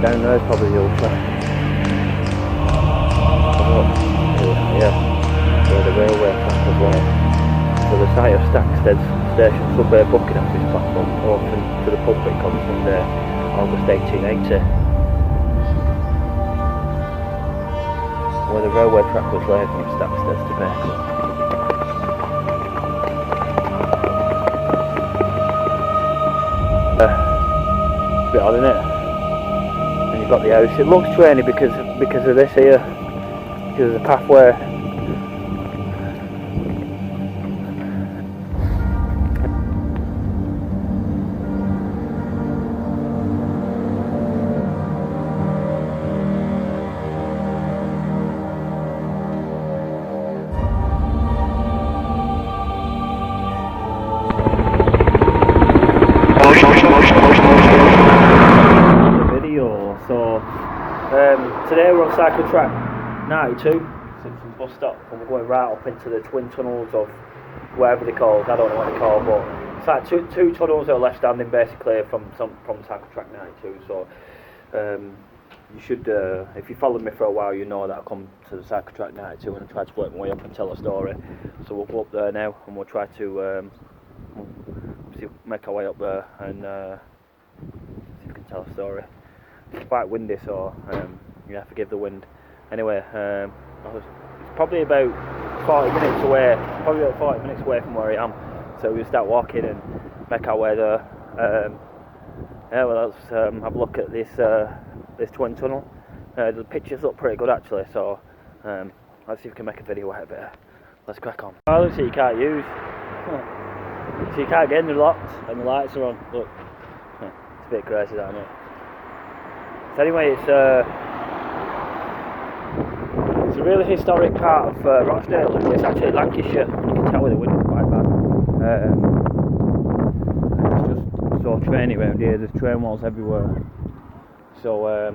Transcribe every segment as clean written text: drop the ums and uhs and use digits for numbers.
Down there's probably the old track. Yeah, where the railway track was laid. So the site of Stansted Station subway booking office platform opened to the public on Sunday, August 1880. Where the railway track was laid from Stansted to Bacup. It's a bit odd, isn't it? And you've got the house. It looks trainy because of this here. Because of the pathway. Today we're on Cylce Track 92, Simpson bus stop, and we're going right up into the twin tunnels of whatever they're called. I don't know what they're called, but it's like two tunnels that are left standing basically from Cylce Track 92. So you should, if you followed me for a while, you know that I come to the Cylce Track 92 and I try to work my way up and tell a story. So we'll go up there now and we'll try to make our way up there and see if we can tell a story. It's quite windy, so yeah, forgive the wind. Anyway, it's probably about 40 minutes away. From where I am. So we'll start walking and make our way there. Yeah, well, let's have a look at this twin tunnel. The pictures look pretty good actually. So let's see if we can make a video out of it. Let's crack on. Oh, looks like you can't use. So you can't get in, they're locked and the lights are on. Look, it's a bit crazy, isn't it? So anyway, it's a really historic part of Rochdale. It's actually Lancashire. You can tell where the wind is quite bad. It's just so trainy around here. There's train walls everywhere. So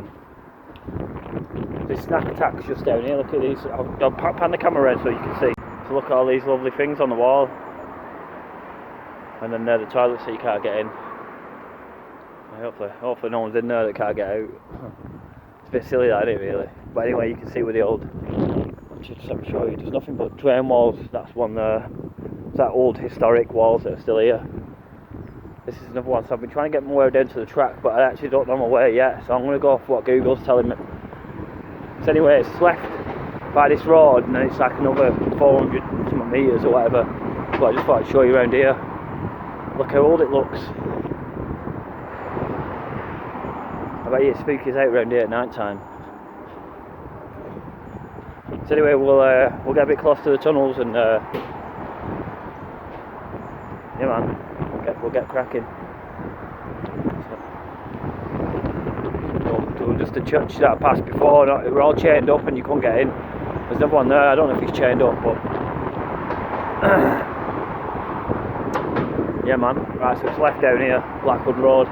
this snack attack's just down here. Look at these. I'll pan the camera around so you can see. So look at all these lovely things on the wall. And then the toilets that you can't get in. Hopefully no one's in there that can't get out. It's a bit silly that, isn't it, really? But anyway, you can see with the old... Let me show you. There's nothing but train walls. That's one there. It's that old historic walls that are still here. This is another one. So I've been trying to get my way down to the track, but I actually don't know my way yet. So I'm going to go for what Google's telling me. So anyway, it's left by this road, and then it's like another 400 some metres or whatever. But I just thought I'd show you around here. Look how old it looks. I bet you it's spooky out around here at night time. So anyway, we'll get a bit close to the tunnels and yeah man, we'll get cracking. So, just a church that I passed before, we're all chained up and you couldn't get in. There's another one there, I don't know if he's chained up, but yeah man, right, so it's left down here, Blackwood Road.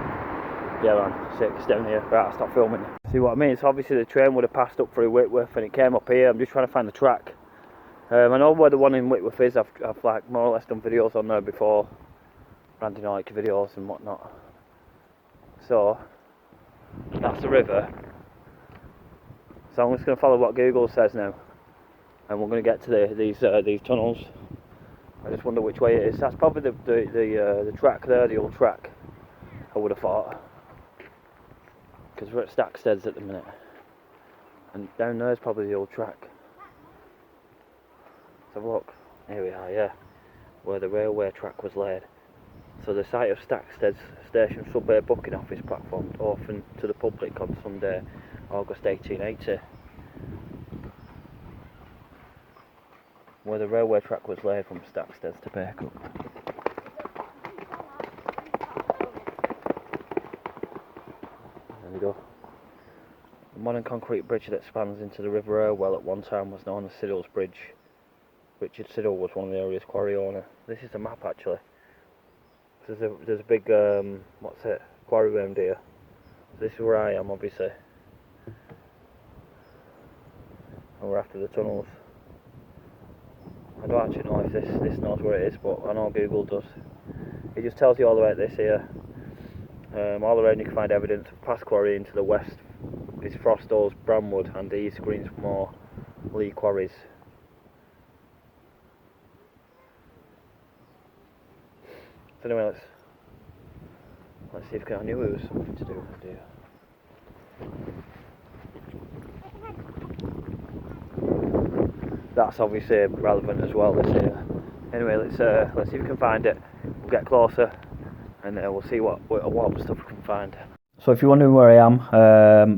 Yeah man, sick, it's down here. Right, I'll stop filming. See what I mean? So obviously the train would have passed up through Whitworth and it came up here. I'm just trying to find the track. I know where the one in Whitworth is. I've like more or less done videos on there before. Randy like videos and whatnot. So that's the river. So I'm just going to follow what Google says now. And we're going to get to these tunnels. I just wonder which way it is. That's probably the track there, the old track, I would have thought. Because we're at Stansted at the minute. And down there is probably the old track. Let's have a look. Here we are, yeah. Where the railway track was laid. So the site of Stansted Station subway booking office platform opened to the public on Sunday, August 1880. Where the railway track was laid from Stansted to Bacup. There we go. The modern concrete bridge that spans into the River Irwell at one time was known as Siddle's Bridge. Richard Siddle was one of the area's quarry owner. This is the map actually. There's a big what's it? Quarry around here. So this is where I am obviously. And we're after the tunnels. I don't actually know if this knows where it is, but I know Google does. It just tells you all the way at this here. All around you can find evidence of past quarrying. To the west is Frostall's, Bramwood, and the east Greensmore, Lee quarries. So anyway, let's see if I knew it was something to do with deer. That's obviously relevant as well this year. Anyway, let's see if we can find it. We'll get closer, and we'll see what stuff we can find. So if you're wondering where I am,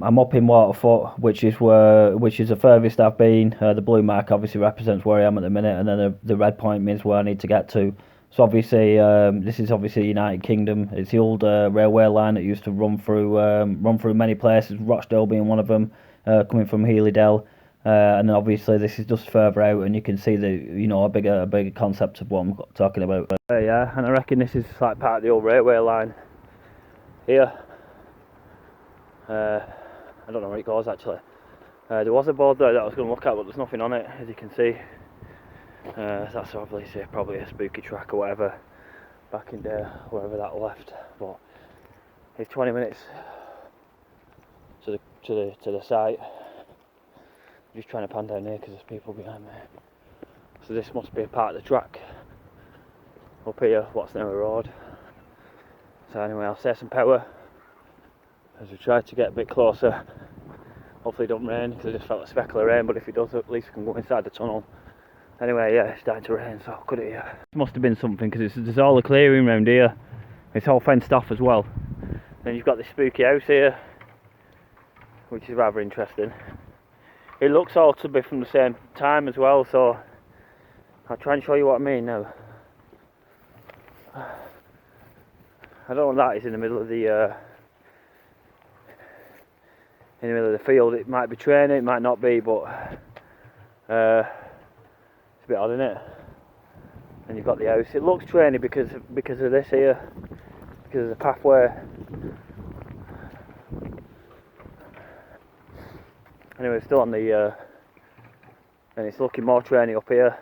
I'm up in Waterfoot, which is the furthest I've been. The blue mark obviously represents where I am at the minute, and then the red point means where I need to get to. So obviously, this is obviously United Kingdom. It's the old railway line that used to run through many places, Rochdale being one of them, coming from Healey-Dell. And then obviously this is just further out, and you can see a bigger concept of what I'm talking about. Yeah, and I reckon this is like part of the old railway line here. I don't know where it goes actually. There was a board there that I was going to look at, but there's nothing on it, as you can see. That's obviously probably a spooky track or whatever back in there, wherever that left. But it's 20 minutes to the site. I'm just trying to pan down here because there's people behind me. So this must be a part of the track up here, what's now a road. So anyway, I'll set some power as we try to get a bit closer. Hopefully it don't rain, because I just felt a speckle of rain, but if it does, at least we can go inside the tunnel. Anyway, yeah, it's starting to rain, so could it, yeah. It must have been something, because there's all the clearing round here. It's all fenced off as well. Then you've got this spooky house here, which is rather interesting. It looks all to be from the same time as well, so I'll try and show you what I mean now. I don't know what that is in the middle of the field. It might be training, it might not be, but it's a bit odd, isn't it? And you've got the house. It looks trainy because of this here, because of the pathway. Anyway, it's still on the and it's looking more trainy up here.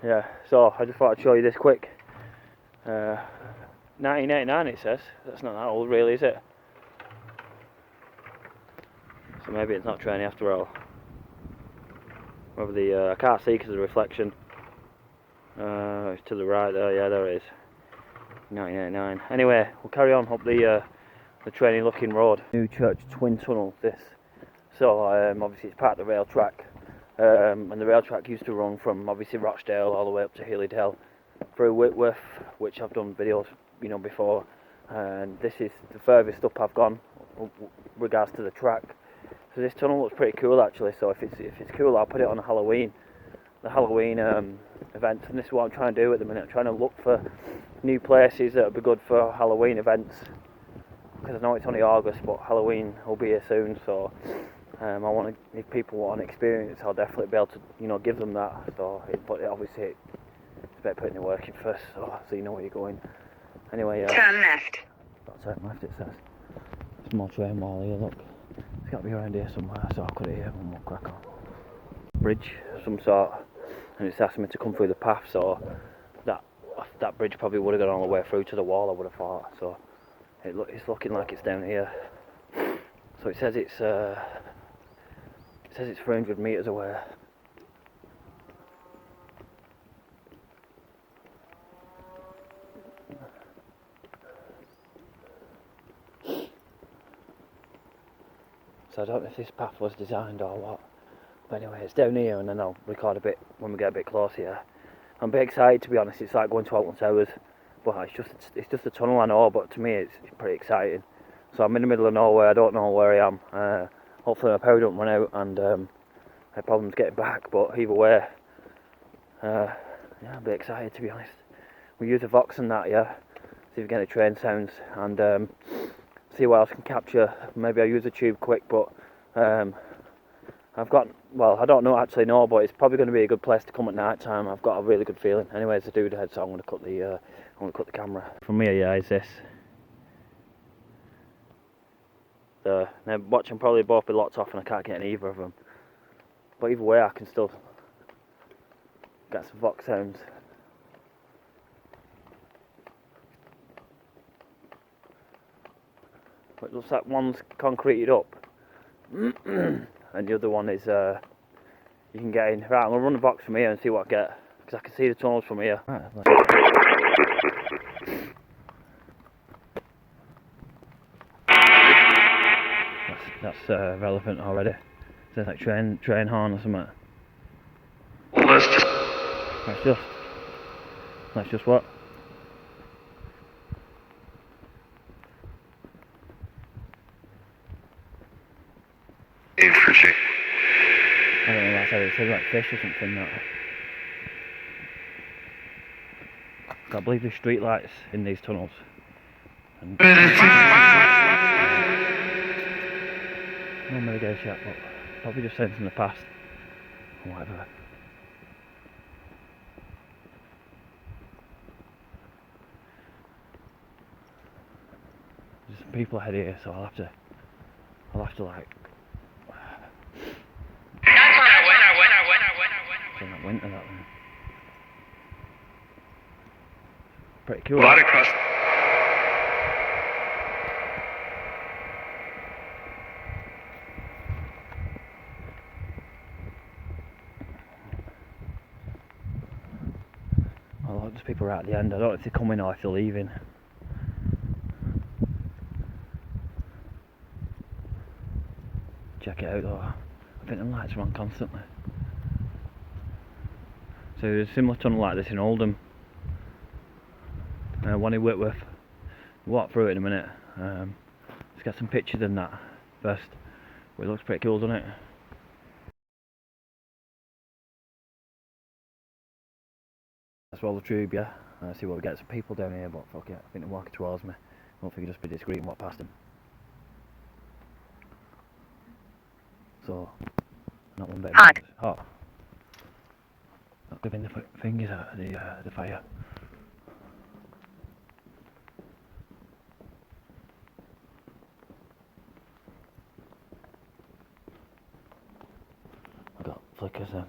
Yeah, so I just thought I'd show you this quick. 1989 it says. That's not that old really, is it? So maybe it's not trainy after all. Whether I can't see because of the reflection. It's to the right there, yeah, there it is. 1989. Anyway, we'll carry on up the trainy looking road. New Church Twin Tunnel, this. So obviously it's part of the rail track. And the rail track used to run from obviously Rochdale all the way up to Healey-Dell through Whitworth, which I've done videos before. And this is the furthest up I've gone regards to the track. So this tunnel looks pretty cool actually. So if it's cool, I'll put it on the Halloween events. And this is what I'm trying to do at the minute. I'm trying to look for new places that would be good for Halloween events. Because I know it's only August, but Halloween will be here soon. So if people want an experience, I'll definitely be able to give them that. So but obviously it's about putting the work in first, so you know where you're going. Anyway, turn left. That's turn left it says. There's more train wall here, look. It's got to be around here somewhere, so I'll cut it here and we'll crack on. Bridge of some sort, and it's asking me to come through the path, so that bridge probably would have gone all the way through to the wall, I would have thought. So it's looking like it's down here. So it says it's 300 metres away. So I don't know if this path was designed or what. But anyway, it's down here, and then I'll record a bit when we get a bit closer here. I'm a bit excited, to be honest. It's like going to Alton Towers, but it's just a tunnel, I know, but to me it's pretty exciting. So I'm in the middle of nowhere, I don't know where I am. Hopefully my power don't run out and I have problems getting back, but either way, yeah, I'm a bit excited, to be honest. We use a Vox and that, yeah, see if we get any train sounds, and see what else I can capture. Maybe I'll use a tube quick, but I've got, well, I don't actually know, but it's probably going to be a good place to come at night time. I've got a really good feeling. Anyway, it's a dude ahead, so I'm going to cut the camera. From here, yeah, is this. Now watching probably both be locked off and I can't get either of them. But either way, I can still get some Vox sounds. It looks like one's concreted up, and the other one is you can get in. Right, I'm gonna run the box from here and see what I get, because I can see the tunnels from here. Right, that's relevant already. Sounds like train horn or something. That's just what? I don't know what I said. It said like fish or something. That. I believe there's street lights in these tunnels. And no mitigation yet, but probably just sense in the past or whatever. There's some people ahead here, so I'll have to like. It's not winter that one. Pretty cool. Right across. Oh, look, there's people right at the end. I don't know if they're coming or if they're leaving. Check it out though. I think the lights are on constantly. So there's a similar tunnel like this in Oldham. One in Whitworth. We'll walk through it in a minute. Let's get some pictures in that first. Well, it looks pretty cool, doesn't it? Let's roll the tube, yeah. See what we get. Some people down here, but fuck it. I think they're walking towards me. I don't think I'll just be discreet and walk past them. So, not one bit. Hot. Hot. Not giving the fingers out of the fire. I got flickers then.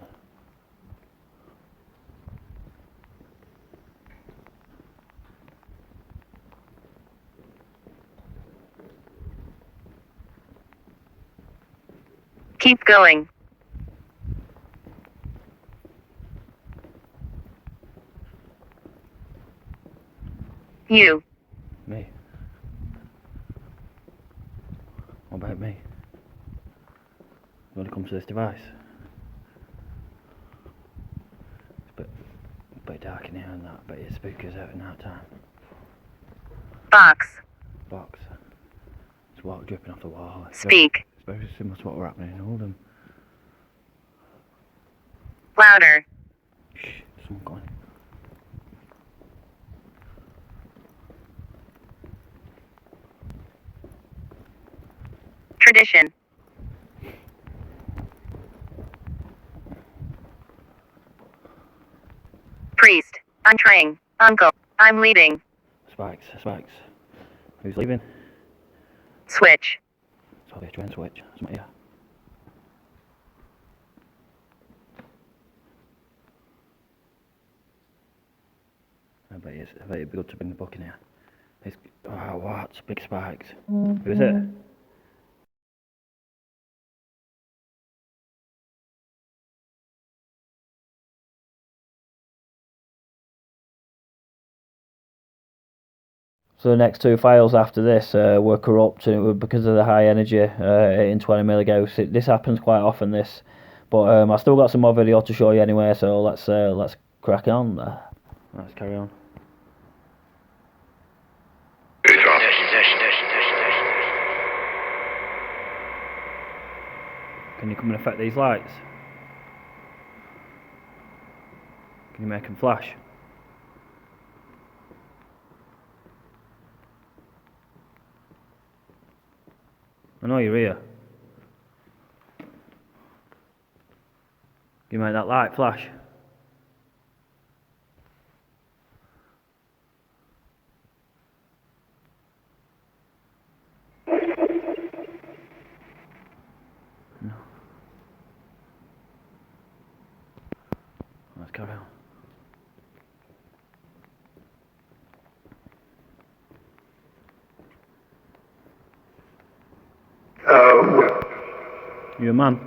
Keep going. You. Me? What about me? You want to come to this device? It's a bit dark in here and that, but it's spooky as out in that time. Box. Box. It's water dripping off the wall. Speak. It's very similar to what we're happening in Oldham. Louder. Shh, there's someone going. Tradition. Priest. Untrain. Uncle. I'm leaving. Spikes. Who's leaving? Switch. It's probably a train switch. Something here. I bet it'd be good to bring the book in here. It's, oh, what? Big spikes. Who is it? So the next two files after this were corrupt, and it was because of the high energy in 20 milligauss. This happens quite often. This, but I still got some more video to show you anyway. So let's crack on. Let's carry on. Can you come and affect these lights? Can you make them flash? I know you're here. Can you make that light flash? No. Let's carry on. You a man?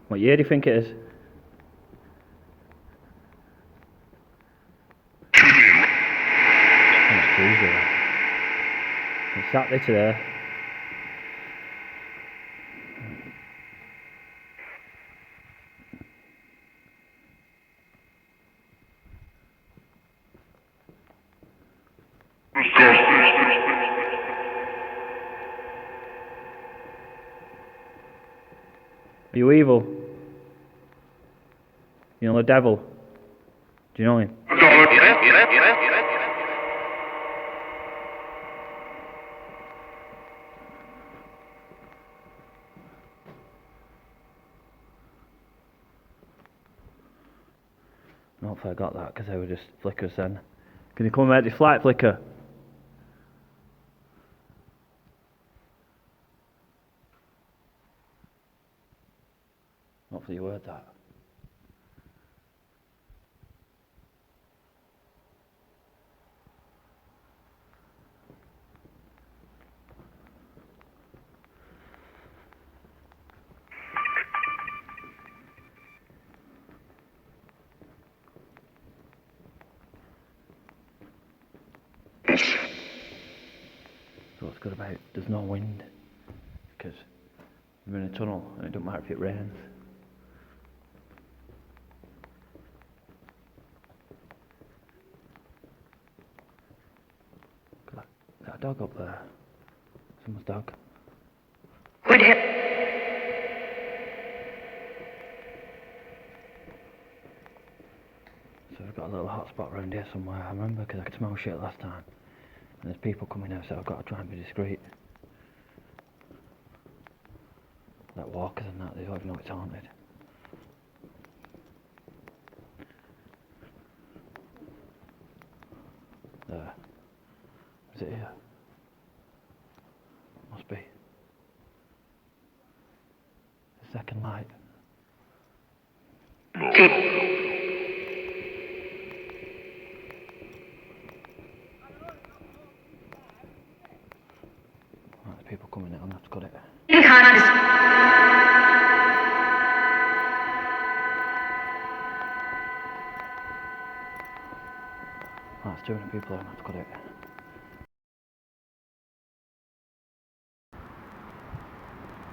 What year do you think it is? Oh, it's Tuesday. It's Saturday today. Are you evil? You know the devil? Do you know him? Hopefully I got that because they were just flickers then. Can you come and make this flight flicker? Hopefully you heard that. So what's good about it, there's no wind because you're in a tunnel and it doesn't matter if it rains. Is that a dog up there? Someone's dog. Would him. So I've got a little hot spot around here somewhere. I remember because I could smell shit last time. And there's people coming out, so I've got to try and be discreet. Like walkers and that, they don't even know it's haunted. There. Is it here? Must be. The second light. Right, there's people coming out, I'm going to have to cut it. Right, there's too many people there, I'm going to have to cut it.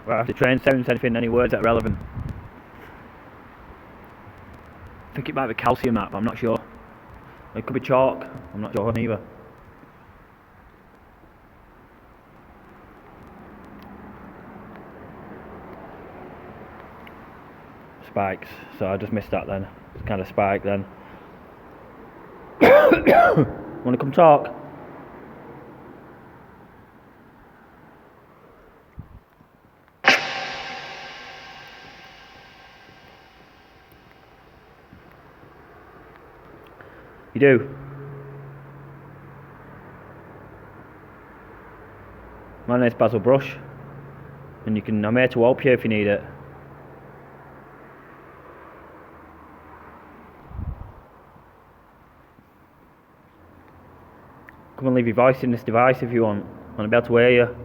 Right, the train sounds anything, any words that are relevant. I think it might be calcium that, but I'm not sure. It could be chalk, I'm not sure either. Spikes, so I just missed that then. It's kind of spike then. Want to come talk? You do? My name's Basil Brush, and I'm here to help you if you need it. Come and leave your voice in this device if you want. I want to be able to hear you.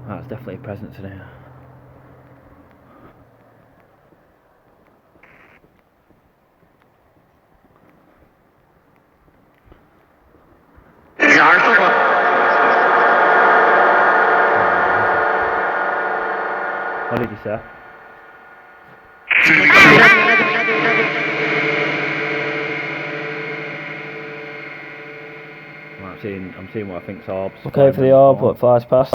That's definitely a presence in here. What did you say? Well, I'm seeing what I think's orbs. Okay for the orb, what flies past.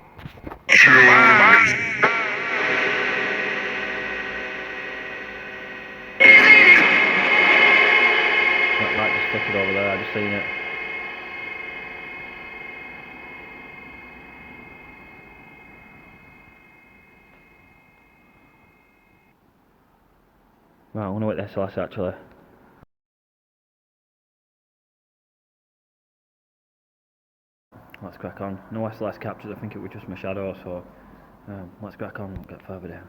That light just flickered over there, I just seen it. Right, I wonder what this is actually. Let's crack on. No SLS captures, I think it was just my shadow, so let's crack on and get further down.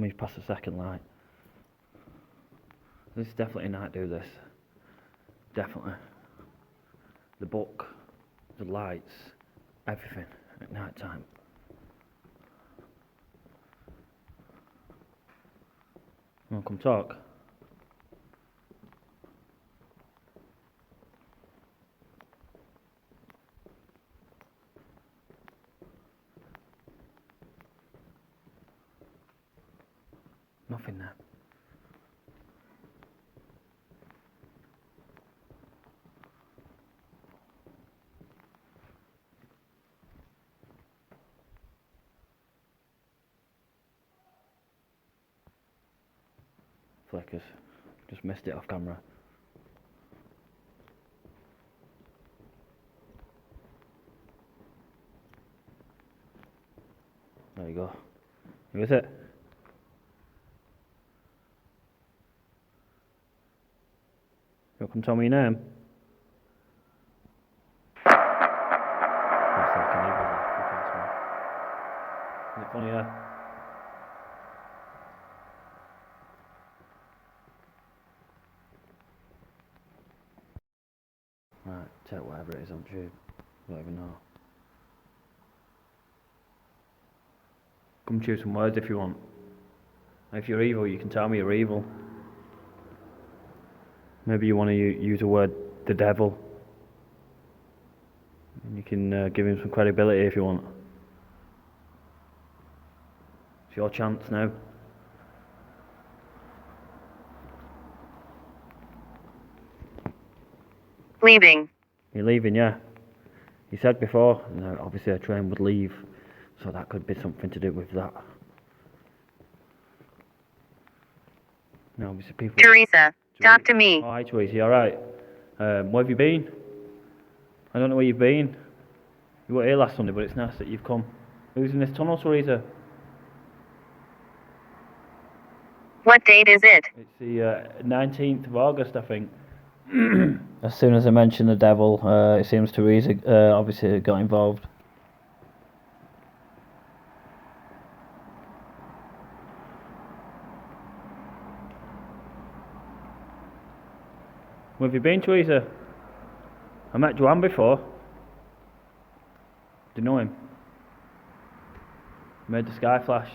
He's past the second light. This is definitely a night do this. Definitely. The book, the lights, everything at night time. You wanna come talk? Nothing there. Flickers. Just missed it off camera. There you go. Who is it? You come tell me your name? Looks like an evil laugh. Is it funny, yeah? Right, take whatever it is on tube. Don't even know. Come choose some words if you want. If you're evil, you can tell me you're evil. Maybe you want to use the word the devil. And you can give him some credibility if you want. It's your chance now. Leaving. You're leaving, yeah. You said before, no, obviously a train would leave, so that could be something to do with that. No, obviously people... Teresa, talk to me. Oh, hi Teresa, you alright? Where have you been? I don't know where you've been. You were here last Sunday, but it's nice that you've come. Who's in this tunnel, Teresa? What date is it? It's the 19th of August, I think. As soon as I mentioned the devil, it seems Teresa obviously got involved. Where have you been, Teresa? I met Joanne before. Do you know him? Made the sky flash.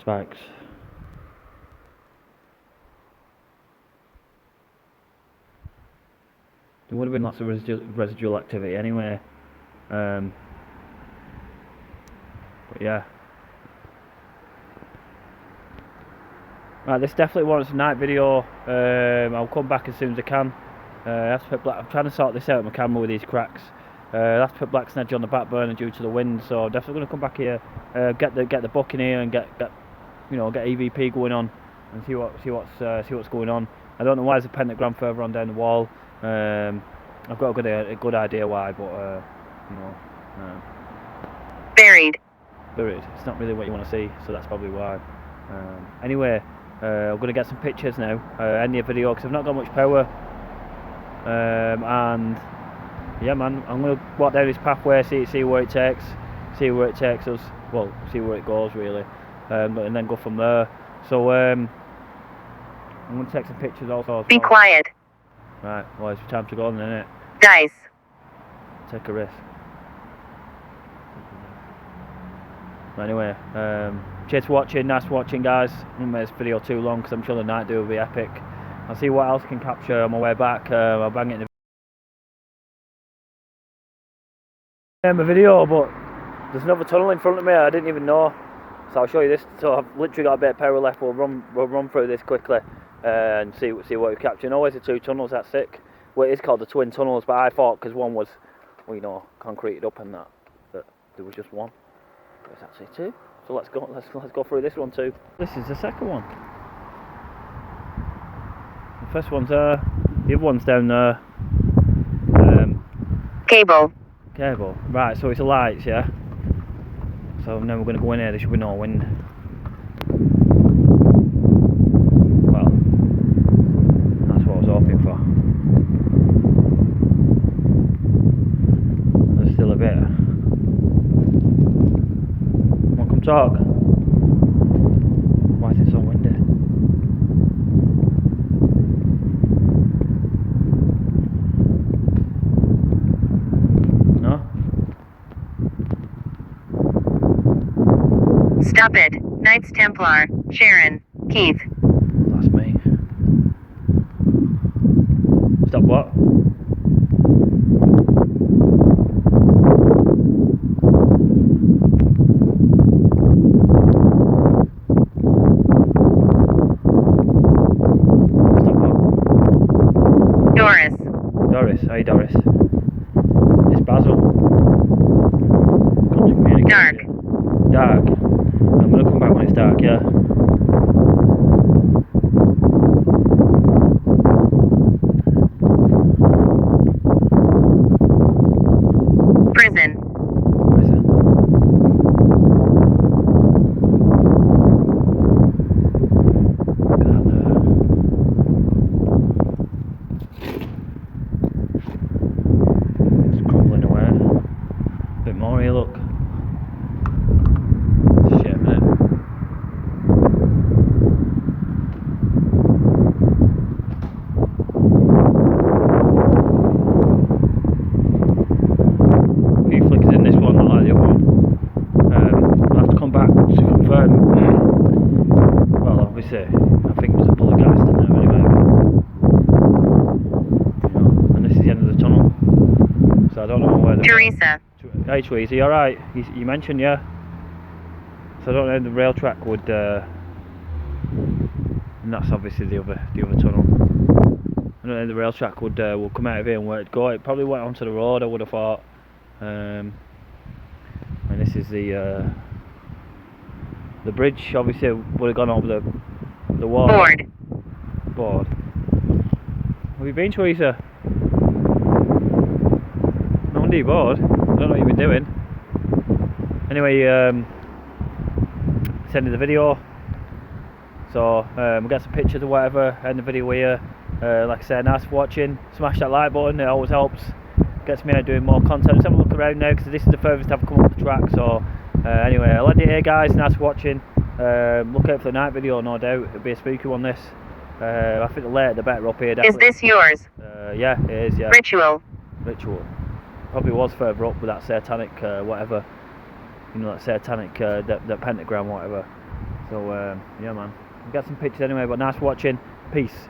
Spikes. There would have been lots of residual activity anyway. But yeah. Right, this definitely wants a night video. I'll come back as soon as I can. I have to put I'm trying to sort this out with my camera with these cracks. I have to put black snedge on the back burner due to the wind, so I'm definitely going to come back here, get the book in here, and get EVP going on, and see what's going on. I don't know why there's a pentagram further on down the wall. I've got a good idea why, but Buried. It's not really what you want to see, so that's probably why. Anyway, I'm going to get some pictures now, end the video, because I've not got much power. And yeah, man, I'm going to walk down this pathway, see where it takes us. Well, see where it goes really, and then go from there. So I'm going to take some pictures also. Be quiet. Right, well, it's time to go on then, isn't it? Dice. Take a risk. Anyway, cheers for watching, nice watching guys. I won't make this video too long because I'm sure the night do will be epic. I'll see what else I can capture on my way back. I'll bang it in the video, but there's another tunnel in front of me I didn't even know. So I'll show you this. So I've literally got a bit of power left. We'll run through this quickly and see what we're capturing. Always the two tunnels, that's sick. Well, it is called the twin tunnels, but I thought because one was, well, concreted up and that there was just one. There's actually two. So let's go through this one too. This is the second one. The first one's the other one's down there. Cable. Cable. Right, so it's the lights, yeah? So now we're going to go in here, there should be no wind. Well, that's what I was hoping for. There's still a bit. Come on, come talk. Why is it so windy? No? Stop it. Knights Templar. Sharon. Keith. That's me. Stop what? Stop what? Doris. Doris, hey Doris. It's Basil. Come to communicate. Dark. Dark. I'm gonna come back when it's dark, yeah. Prison. Prison. Look at that there. It's crumbling away. A bit more here, look. It's a shame, isn't it? A few flickers in this one, not like the other one. I'll have to come back to confirm. Well, obviously, I think there's a poltergeist in there anyway. But, you know, and this is the end of the tunnel. So I don't know where the. Teresa. Hey, Tweezy, you alright? You mentioned, yeah? So I don't know if the rail track would. And that's obviously the other tunnel. I don't know if the rail track would come out of here and where it'd go. It probably went onto the road, I would have thought. And this is the bridge. Obviously, would have gone over the wall. Board. Have you been, Teresa? No wonder you're bored. I don't know what you've been doing. Anyway, it's the end of the video. So we'll get some pictures or whatever, end the video here. Like I said, nice for watching. Smash that like button, it always helps. Gets me out doing more content. Let's have a look around now because this is the furthest I've come up the track. So anyway, I'll end it here, guys. Nice for watching. Look out for the night video, no doubt. It'll be a spooky one, this. I think the later the better up here. Is this yours? Yeah, it is, yeah. Ritual. Ritual. Probably was further up with that satanic whatever. You know, that satanic, that pentagram, whatever. So, yeah, man. We'll get some pictures anyway, but nice for watching. Peace.